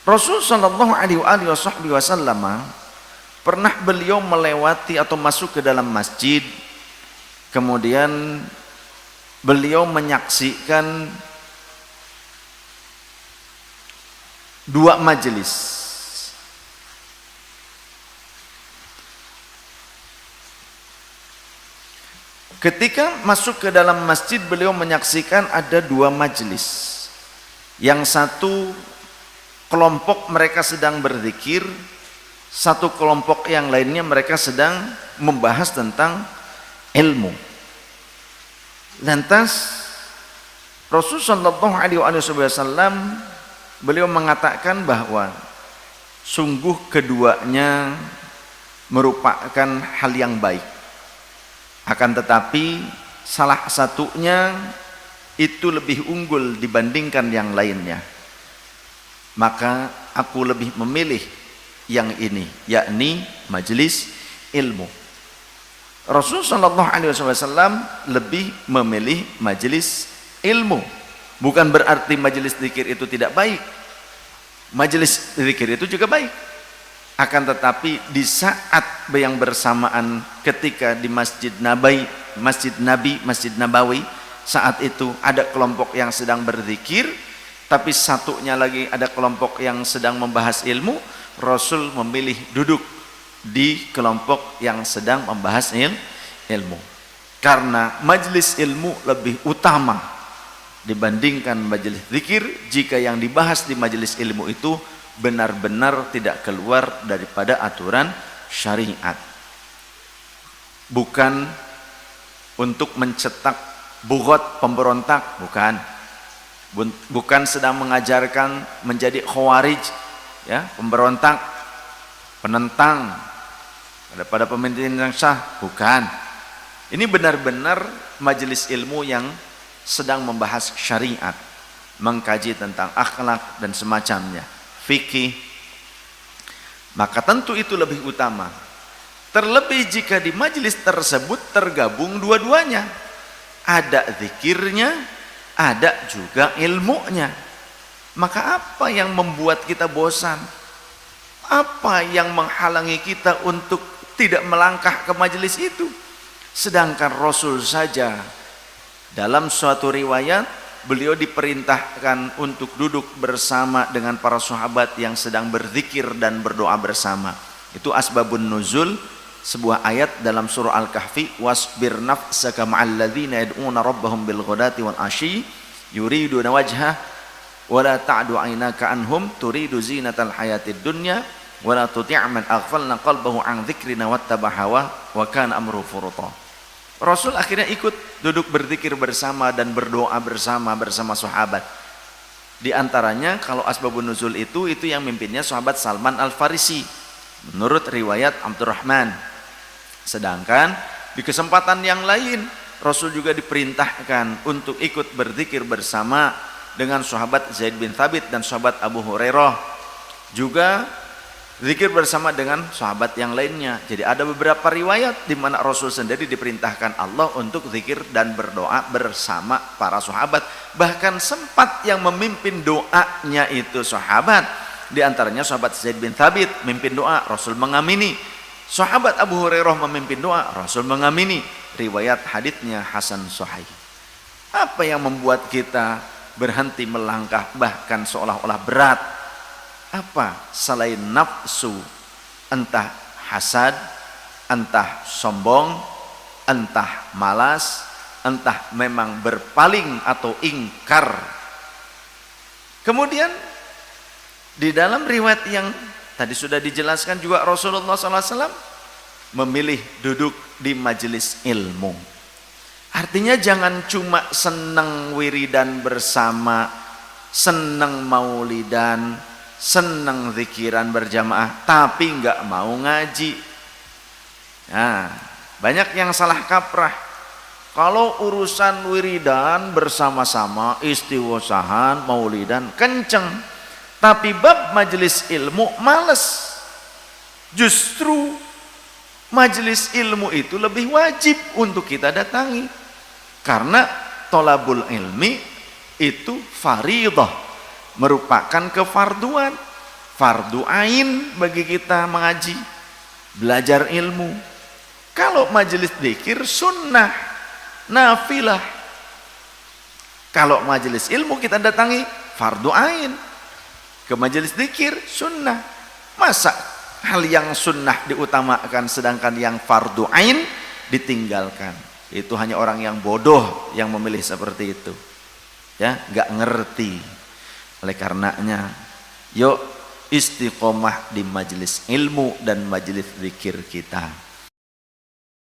Rasul sallallahu alaihi wasallam pernah beliau melewati atau masuk ke dalam masjid, kemudian beliau menyaksikan dua majelis. Ketika masuk ke dalam masjid, beliau menyaksikan ada dua majelis. Yang satu kelompok mereka sedang berzikir, satu kelompok yang lainnya mereka sedang membahas tentang ilmu. Lantas Rasulullah sallallahu alaihi wasallam beliau mengatakan bahwa sungguh keduanya merupakan hal yang baik. Akan tetapi salah satunya itu lebih unggul dibandingkan yang lainnya. Maka aku lebih memilih yang ini, yakni majelis ilmu. Rasulullah sallallahu alaihi wasallam lebih memilih majelis ilmu. Bukan berarti majelis zikir itu tidak baik. Majelis zikir itu juga baik. Akan tetapi di saat yang bersamaan ketika di Masjid Nabawi, Masjid Nabawi, saat itu ada kelompok yang sedang berzikir, tapi satunya lagi ada kelompok yang sedang membahas ilmu. Rasul memilih duduk di kelompok yang sedang membahas ilmu, karena majelis ilmu lebih utama dibandingkan majelis zikir jika yang dibahas di majelis ilmu itu benar-benar tidak keluar daripada aturan syariat. Bukan untuk mencetak bugot pemberontak, bukan sedang mengajarkan menjadi khawarij, ya, pemberontak, penentang daripada pemerintahan yang sah, bukan. Ini benar-benar majelis ilmu yang sedang membahas syariat, mengkaji tentang akhlak dan semacamnya, fikih, maka tentu itu lebih utama. Terlebih jika di majelis tersebut tergabung dua-duanya, ada zikirnya, ada juga ilmunya. Maka apa yang membuat kita bosan? Apa yang menghalangi kita untuk tidak melangkah ke majelis itu? Sedangkan Rasul saja dalam suatu riwayat beliau diperintahkan untuk duduk bersama dengan para sahabat yang sedang berzikir dan berdoa bersama. Itu asbabun nuzul sebuah ayat dalam surah Al-Kahfi, wasbir nafsaka ma'al ladzina yad'una rabbahum bil ghadati wal asyi yuriduna wajha wa la ta'du 'ainaka anhum turidu zinatal hayatid dunya wa la tuti' man aghfalna qalbahu an dzikrina wattaba hawa wa kana amru furuta. Rasul akhirnya ikut duduk berzikir bersama dan berdoa bersama sahabat. Di antaranya kalau asbabun nuzul itu yang mimpinnya sahabat Salman Al-Farisi menurut riwayat Abdurrahman. Sedangkan di kesempatan yang lain Rasul juga diperintahkan untuk ikut berzikir bersama dengan sahabat Zaid bin Thabit dan sahabat Abu Hurairah, juga zikir bersama dengan sahabat yang lainnya. Jadi ada beberapa riwayat di mana Rasul sendiri diperintahkan Allah untuk zikir dan berdoa bersama para sahabat. Bahkan sempat yang memimpin doanya itu sahabat. Di antaranya sahabat Zaid bin Thabit memimpin doa, Rasul mengamini. Sahabat Abu Hurairah memimpin doa, Rasul mengamini. Riwayat haditsnya hasan sahih. Apa yang membuat kita berhenti melangkah bahkan seolah-olah berat? Apa selain nafsu, entah hasad, entah sombong, entah malas, entah memang berpaling atau ingkar. Kemudian di dalam riwayat yang tadi sudah dijelaskan juga Rasulullah SAW memilih duduk di majelis ilmu. Artinya jangan cuma senang wiridan bersama, senang maulidan, senang zikiran berjamaah, tapi nggak mau ngaji. Nah, banyak yang salah kaprah. Kalau urusan wiridan bersama-sama, istighosah, maulidan, kenceng. Tapi bab majelis ilmu males. Justru majelis ilmu itu lebih wajib untuk kita datangi. Karena thalabul ilmi itu faridah, merupakan kefarduan. fardu ain bagi kita mengaji, belajar ilmu. Kalau majelis zikir sunnah, nafilah. Kalau majelis ilmu kita datangi fardu ain. Ke majelis zikir sunnah. Masa hal yang sunnah diutamakan sedangkan yang fardu ain ditinggalkan? Itu hanya orang yang bodoh yang memilih seperti itu. Ya, nggak ngerti. Oleh karenanya, yuk istiqomah di majelis ilmu dan majelis zikir kita.